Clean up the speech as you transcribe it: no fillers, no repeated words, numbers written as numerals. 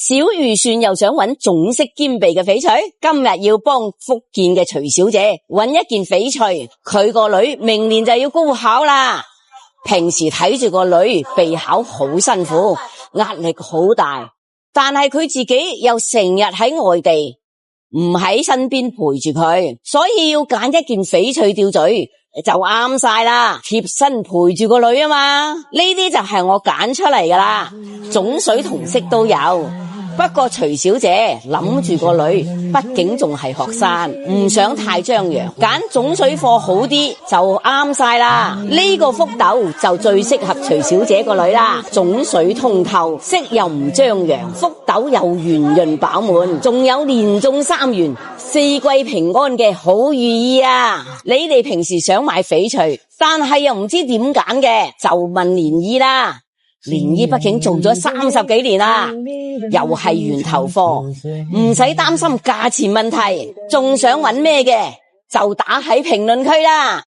小預算又想揾種式兼備嘅翡翠，今日要幫福建嘅徐小姐揾一件翡翠，佢個女明年就要高考啦。平時睇住個女備考好辛苦，壓力好大，但係佢自己又成日喺外地，唔喺身邊陪住佢，所以要揀一件翡翠吊墜就啱晒啦，貼身陪住個女啊嘛。呢啲就係我揀出嚟噶啦，種水同色都有。不過徐小姐諗住個女畢竟仲係學生，唔想太張揚，揀種水貨好啲就啱晒啦。呢個福斗就最適合徐小姐個女啦，種水通透，色又唔張揚，福斗又圓潤飽滿，仲有連中3元4季平安嘅好寓意啊。你哋平時想買翡翠，但係又唔知點揀嘅，就問漣漪啦。漣漪畢竟做咗30幾年啦，又係源頭貨，唔使擔心價錢問題。仲想揾咩嘅就打喺評論區啦。